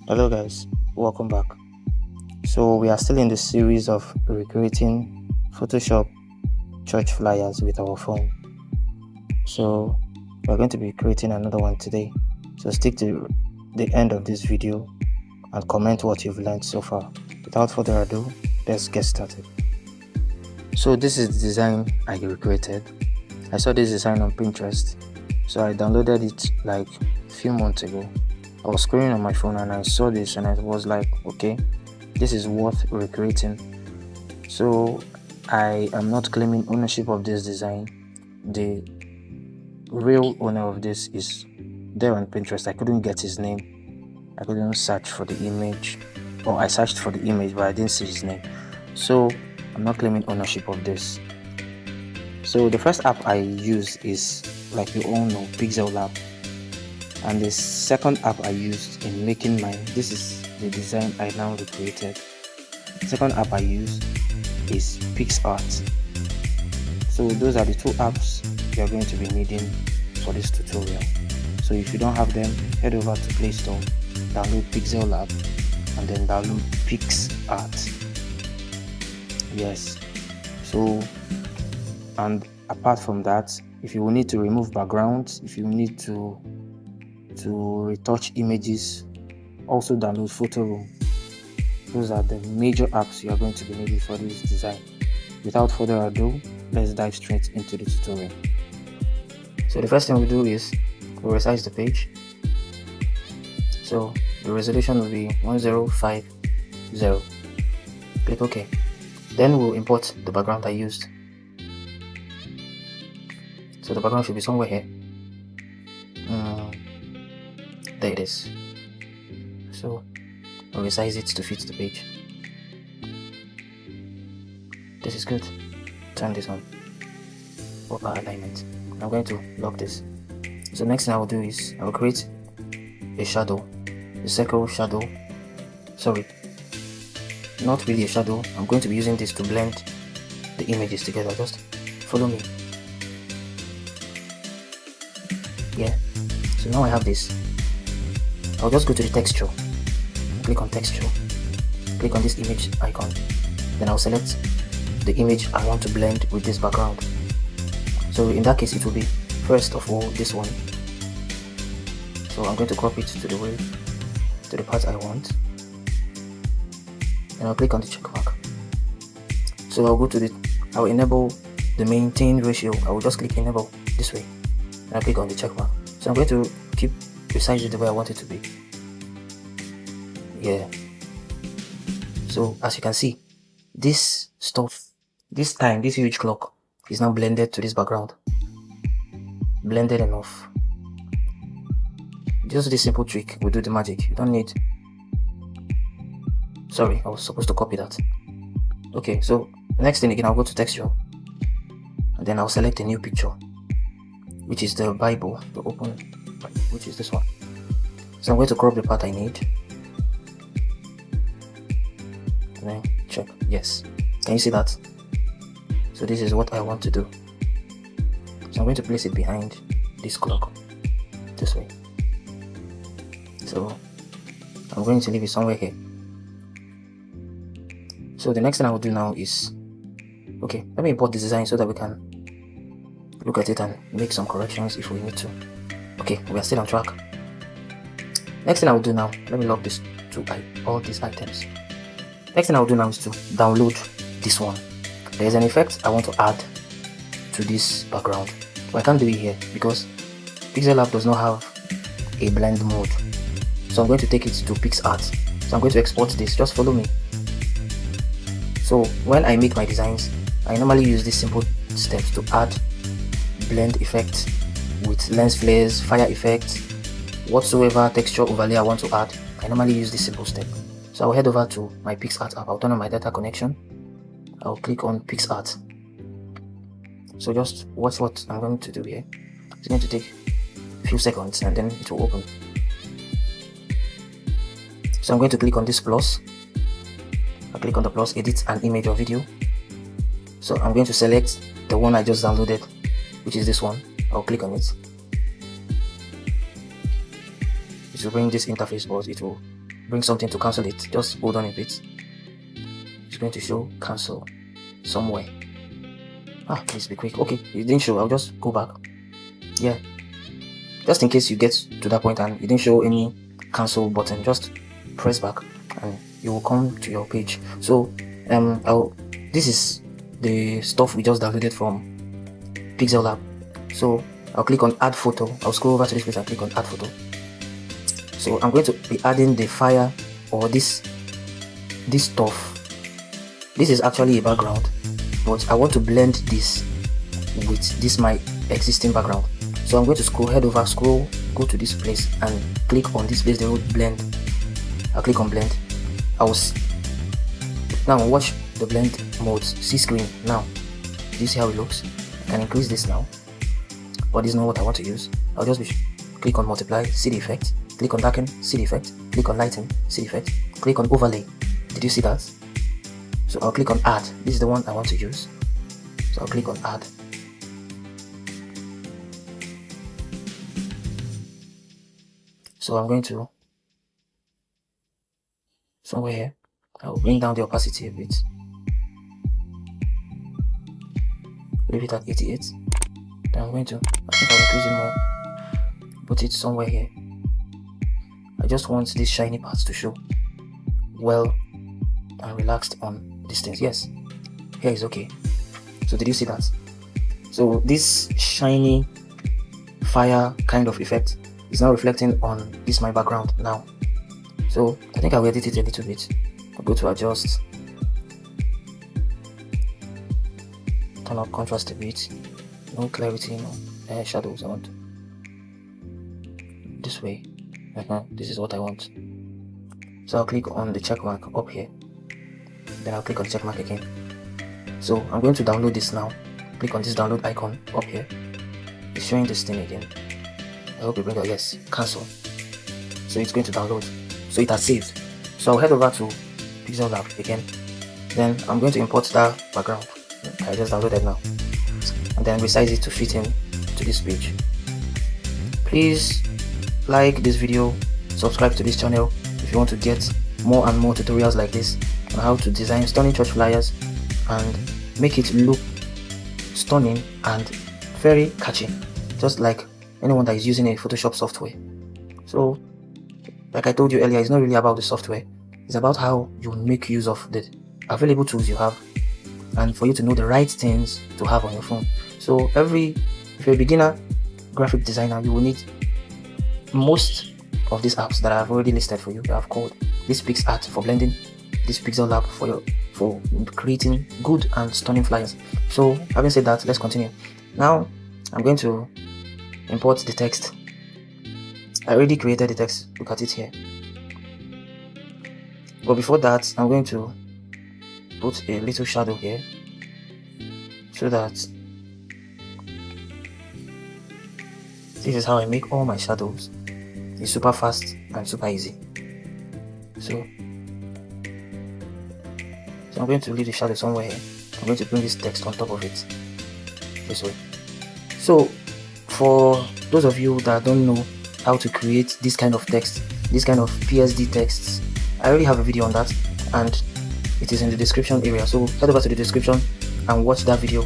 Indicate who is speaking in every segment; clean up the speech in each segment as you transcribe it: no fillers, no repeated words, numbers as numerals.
Speaker 1: Hello guys, welcome back. So we are still in the series of recreating Photoshop church flyers with our phone. So we're going to be creating another one today. So stick to the end of this video and comment what you've learned so far. Without further ado, let's get started. So this is the design I recreated. I saw this design on Pinterest, so I downloaded it like a few months ago. I was scrolling on my phone and I saw this and I was like, okay, this is worth recreating. So I am not claiming ownership of this design. The real owner of this is there on Pinterest. I couldn't get his name. I couldn't search for the image, or I searched for the image but I didn't see his name. So I'm not claiming ownership of this. So the first app I use is, like you all know, pixellab. And the second app I used in making mine, this is the design I now recreated. The second app I used is pixart. So those are the two apps you're going to be needing for this tutorial. So if you don't have them, head over to Play Store, download pixellab, and then download pixart. Yes. So, and apart from that, if you will need to remove backgrounds, if you need to retouch images, also download photo room. Those are the major apps you are going to be needing for this design. Without further ado, let's dive straight into the tutorial. So the first thing we do is we resize the page. So the resolution will be 1050. Click OK. Then we'll import the background I used. So the background should be somewhere here. There it is. So I'll resize it to fit the page. This is good. Turn this on. Proper alignment. I'm going to lock this. So next thing I will do is I will create a shadow, a circle shadow. Sorry, not really a shadow. I'm going to be using this to blend the images together. Just follow me. Yeah. So now I have this. I'll just go to the texture. Click on texture. Click on this image icon. Then I'll select the image I want to blend with this background. So in that case, it will be first of all this one. So I'm going to crop it to the part I want. And I'll click on the check mark. So I'll enable the maintain ratio. I will just click enable this way. And I'll click on the check mark. So I'm going to keep precisely the way I want it to be. Yeah. So as you can see, this huge clock is now blended to this background. Blended enough. Just this simple trick will do the magic. You don't need... Sorry, I was supposed to copy that. Okay, so next thing again, I'll go to texture. And then I'll select a new picture, which is the Bible, the open, which is this one. So I'm going to crop the part I need. And then check. Yes. Can you see that? So this is what I want to do. So I'm going to place it behind this clock. This way. So I'm going to leave it somewhere here. So the next thing I will do now is, okay, let me import this design so that we can look at it and make some corrections if we need to. Okay, we are still on track. Next thing I will do now, let me lock this to all these items. Next thing I will do now is to download this one. There's an effect I want to add to this background, but I can't do it here because pixellab does not have a blend mode. So I'm going to take it to pixart. So I'm going to export this. Just follow me. So when I make my designs, I normally use these simple steps to add blend effect with lens flares, fire effect, whatsoever texture overlay I want to add. I normally use this simple step. So I'll head over to my pixart app. I'll turn on my data connection. I'll click on pixart. So just watch what I'm going to do here. It's going to take a few seconds and then it will open. So I'm going to click on this plus. I'll click on the plus, edit an image or video. So I'm going to select the one I just downloaded, which is this one. I'll click on it. It will bring this interface, but it will bring something to cancel it, just hold on a bit. It's going to show cancel somewhere. Please be quick. Okay, it didn't show. I'll just go back. Yeah, just in case you get to that point and it didn't show any cancel button, just press back and you will come to your page. So this is the stuff we just downloaded from pixellab. So I'll click on add photo. I'll scroll over to this place and click on add photo. So I'm going to be adding the fire or this stuff. This is actually a background, but I want to blend this with this my existing background. So I'm going to go to this place and click on this place, the word blend. I'll click on blend. Now watch the blend modes. See screen now. Do you see how it looks? I can increase this now, but this is not what I want to use. I'll just click on multiply, see the effect. Click on darken, see the effect. Click on lighten, see the effect. Click on overlay. Did you see that? So I'll click on add. This is the one I want to use. So I'll click on add. So I'm going to somewhere here. I'll bring down the opacity a bit. Leave it at 88. Then I'm going to, I think I'll increase it more. Put it somewhere here. I just want these shiny parts to show well and relaxed on distance. Yes, here is okay. So did you see that? So this shiny fire kind of effect is now reflecting on this my background now. So I think I'll edit it a little bit. I'll go to adjust, turn up contrast a bit, no clarity, no shadows. I want this way. This is what I want. So I'll click on the check mark up here, then I'll click on check mark again. So I'm going to download this now. Click on this download icon up here. It's showing this thing again. I hope you bring out, yes, cancel. So it's going to download. So it has saved. So I'll head over to pixellab again. Then I'm going to import that background I just downloaded now, and then resize it to fit in to this page. Please like this video, subscribe to this channel if you want to get more and more tutorials like this on how to design stunning church flyers and make it look stunning and very catchy, just like anyone that is using a Photoshop software. So like I told you earlier, it's not really about the software, it's about how you make use of the available tools you have and for you to know the right things to have on your phone. So if you're a beginner graphic designer, you will need most of these apps that I've already listed for you. I've called this PixArt for blending, this pixellab for creating good and stunning flyers. So having said that, let's continue. Now I'm going to import the text. I already created the text, look at it here. But before that, I'm going to put a little shadow here so that this is how I make all my shadows. It's super fast and super easy. So I'm going to leave the shadow somewhere here. I'm going to bring this text on top of it this way. So for those of you that don't know how to create this kind of text, this kind of PSD texts, I already have a video on that and it is in the description area. So head over to the description and watch that video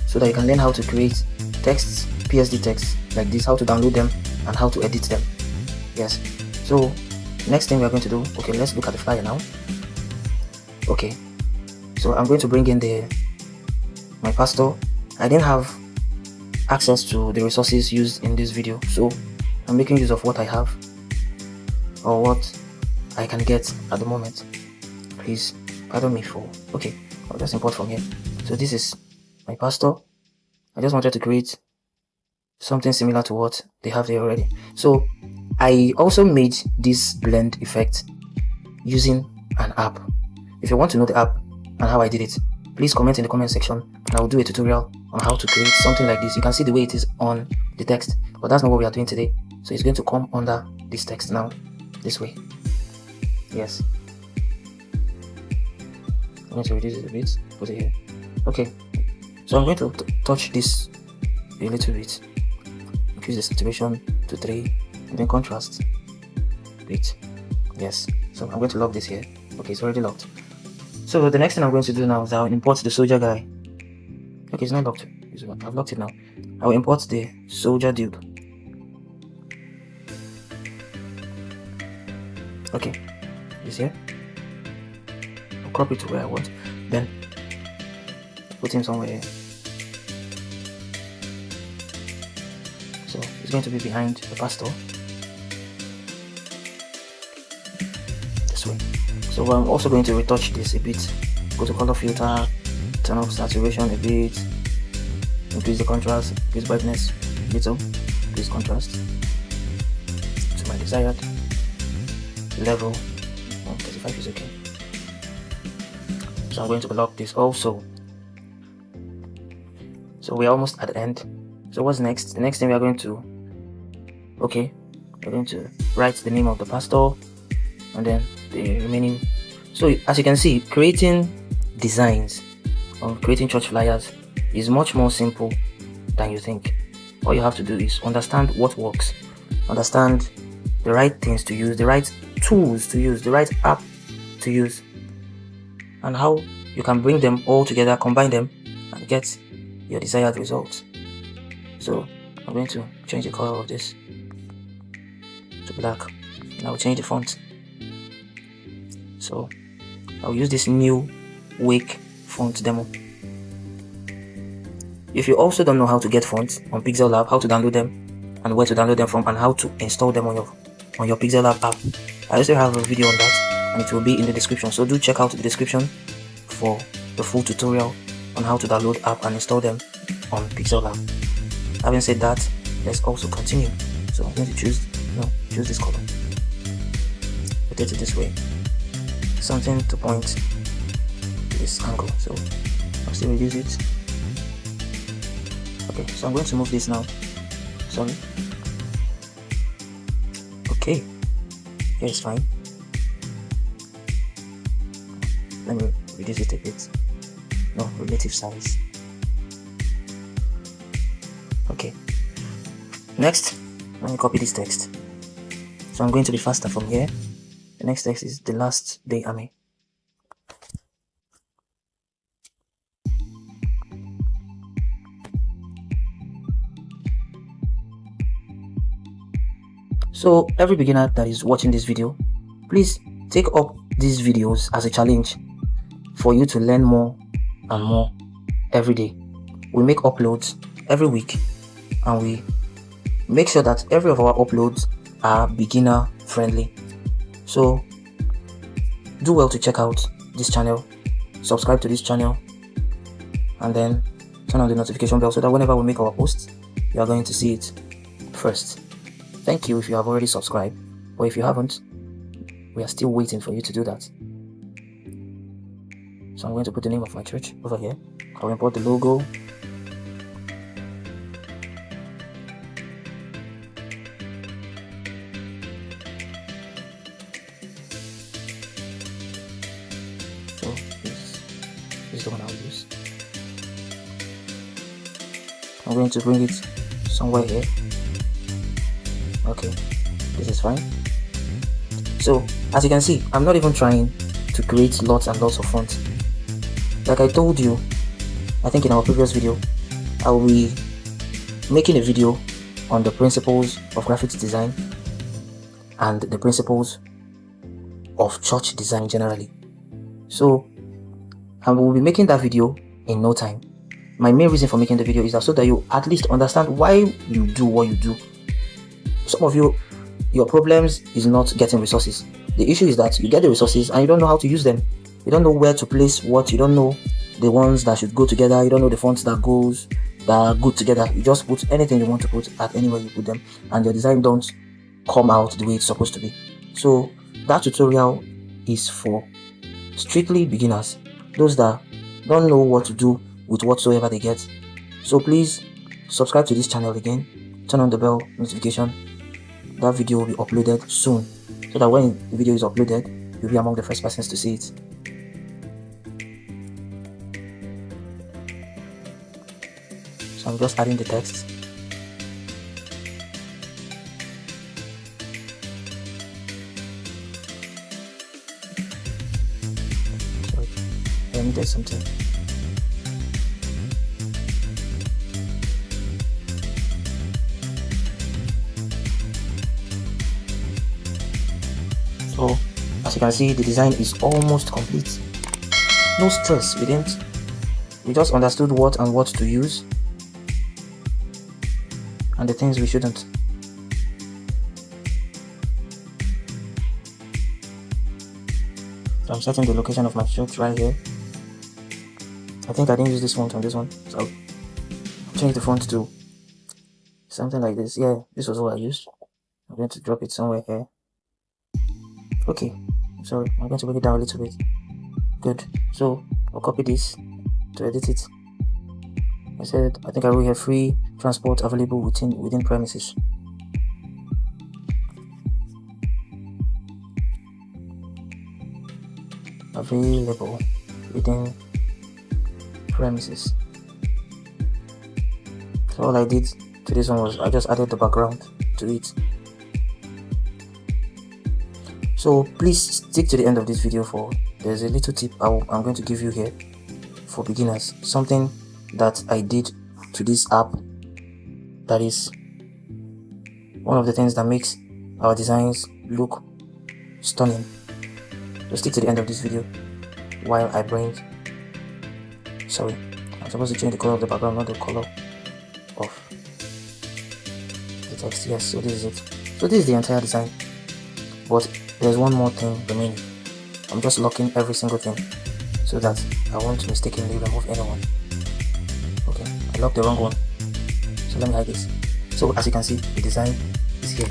Speaker 1: so that you can learn how to create texts, PSD texts like this, how to download them and how to edit them. Yes, so next thing we are going to do, okay, let's look at the flyer now. Okay, so I'm going to bring in my pastor. I didn't have access to the resources used in this video, so I'm making use of what I have or what I can get at the moment. Please pardon me for, okay, I'll just import from here. So this is my pastor. I just wanted to create something similar to what they have there already. So I also made this blend effect using an app. If you want to know the app and how I did it, please comment in the comment section and I'll do a tutorial on how to create something like this. You can see the way it is on the text, but that's not what we are doing today. So it's going to come under this text now, this way. Yes, I'm going to reduce it a bit, put it here. Okay, so I'm going to touch this a little bit, increase the saturation to 3, and then contrast a bit. Yes, so I'm going to lock this here. Okay, it's already locked. So the next thing I'm going to do now is I'll import the soldier guy. Okay, it's not locked. I've locked it now. I'll import the soldier dude. Okay, it's here. I'll crop it to where I want. Then put him somewhere here. So it's going to be behind the pastor. This way. So I'm also going to retouch this a bit. Go to color filter, turn off saturation a bit, increase the contrast, increase brightness a little, increase contrast to my desired level. 35 is okay. So I'm going to block this also. So we're almost at the end. So what's next? The next thing we are going to, we're going to write the name of the pastor and then the remaining. So as you can see, creating designs or creating church flyers is much more simple than you think. All you have to do is understand what works, understand the right things to use, the right tools to use, the right app to use, and how you can bring them all together, combine them, and get your desired results. So I'm going to change the color of this to black, and I'll change the font. So I'll use this new Wake font demo. If you also don't know how to get fonts on pixellab, how to download them and where to download them from, and how to install them on your pixellab app, I also have a video on that, and it will be in the description. So do check out the description for the full tutorial on how to download app and install them on pixellab. Having said that, let's also continue. So I'm going to choose this color, rotate it this way, something to point to this angle. So I'll still reduce it. Okay, so I'm going to move this now. Sorry. Okay, here is fine. Let me reduce it a bit. No, relative size. Okay. Next, let me copy this text. So I'm going to be faster from here. The next text is the last day army. So every beginner that is watching this video, please take up these videos as a challenge for you to learn more and more every day. We make uploads every week, and we make sure that every of our uploads are beginner friendly. So do well to check out this channel, subscribe to this channel, and then turn on the notification bell so that whenever we make our posts, you are going to see it first. Thank you if you have already subscribed, or if you haven't, we are still waiting for you to do that. So I'm going to put the name of my church over here. I'll import the logo. So this is the one I'll use. I'm going to bring it somewhere here. Okay, this is fine. So as you can see, I'm not even trying to create lots and lots of fonts. Like I told you, I think in our previous video, I will be making a video on the principles of graphics design and the principles of church design generally. So I will be making that video in no time. My main reason for making the video is that so that you at least understand why you do what you do. Some of you, your problems is not getting resources. The issue is that you get the resources and you don't know how to use them. You don't know where to place what. You don't know the ones that should go together. You don't know the fonts that are good together. You just put anything you want to put at anywhere you put them, and your design don't come out the way it's supposed to be. So that tutorial is for strictly beginners, those that don't know what to do with whatsoever they get. So please subscribe to this channel again, turn on the bell notification. That video will be uploaded soon, so that when the video is uploaded, you'll be among the first persons to see it. So I'm just adding the text. omitted something. So as you can see, the design is almost complete. No stress, we just understood what and what to use and the things we shouldn't. So I'm setting the location of my shot right here. I think I didn't use this font on this one, so I'll change the font to something like this. Yeah, this was what I used. I'm going to drop it somewhere here. Okay, sorry, I'm going to bring it down a little bit. Good. So I'll copy this to edit it. I think I will have free transport available within premises. Available within premises. So all I did to this one was I just added the background to it. So please stick to the end of this video, for there's a little tip I'm going to give you here for beginners, something that I did to this app that is one of the things that makes our designs look stunning. So stick to the end of this video while I bring, sorry, I'm supposed to change the color of the background, not the color of the text. Yes, so this is it. So this is the entire design, but there's one more thing remaining. I'm just locking every single thing so that I won't mistakenly remove anyone. Okay, I locked the wrong one, so let me hide this. So as you can see, the design is here.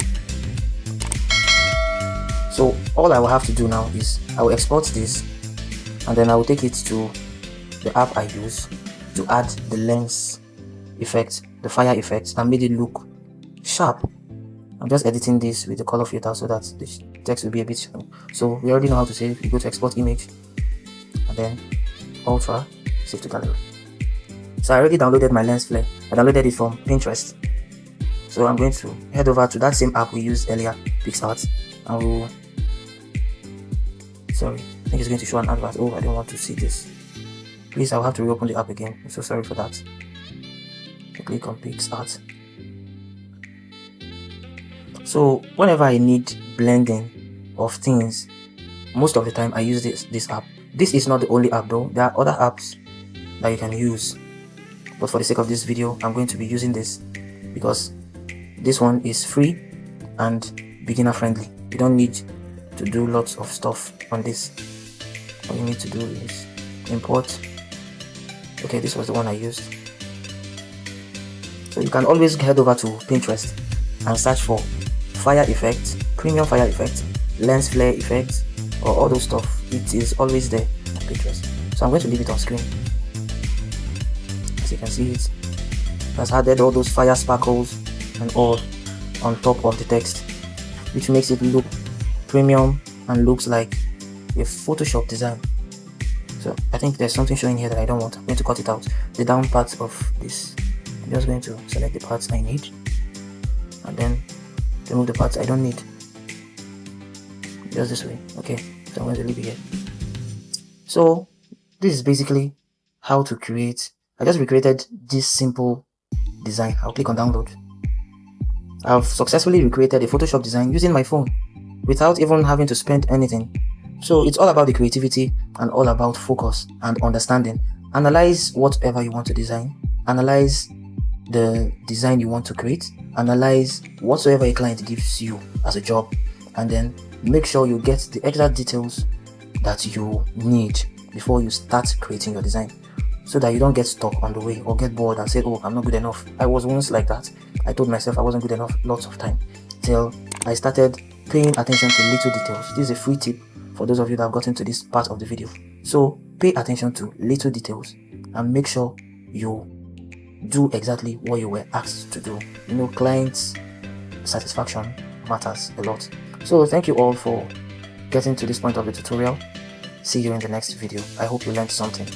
Speaker 1: So all I will have to do now is I will export this, and then I will take it to the app I use to add the lens effect, the fire effect, and made it look sharp. I'm just editing this with the color filter so that the text will be a bit sharp. So we already know how to save. You go to export image and then ultra, save to gallery. So I already downloaded my lens flare. I downloaded it from Pinterest. So I'm going to head over to that same app we used earlier, pixellab, and we'll, sorry, I think it's going to show an advert. Oh, I don't want to see this. Please, I'll have to reopen the app again. I'm so sorry for that. I click on pixellab. So whenever I need blending of things, most of the time I use this app. This is not the only app though. There are other apps that you can use, but for the sake of this video, I'm going to be using this because this one is free and beginner friendly. You don't need to do lots of stuff on this. All you need to do is import. Okay, this was the one I used. So you can always head over to Pinterest and search for fire effect, premium fire effect, lens flare effect, or all those stuff. It is always there on Pinterest. So I'm going to leave it on screen. As you can see, it has added all those fire sparkles and all on top of the text, which makes it look premium and looks like a Photoshop design. So I think there's something showing here that I don't want. I'm going to cut it out. The down part of this, I'm just going to select the parts I need and then remove the parts I don't need. Just this way. Okay, so I'm going to leave it here. So this is basically how to create. I just recreated this simple design. I'll click on download. I've successfully recreated a Photoshop design using my phone without even having to spend anything. So it's all about the creativity and all about focus and understanding. Analyze whatever you want to design. Analyze the design you want to create. Analyze whatsoever a client gives you as a job, and then make sure you get the exact details that you need before you start creating your design, so that you don't get stuck on the way or get bored and say, oh, I'm not good enough. I was once like that. I told myself I wasn't good enough lots of time till I started paying attention to little details. This is a free tip for those of you that have gotten to this part of the video. So pay attention to little details and make sure you do exactly what you were asked to do. You know, clients' satisfaction matters a lot. So thank you all for getting to this point of the tutorial. See you in the next video. I hope you learned something.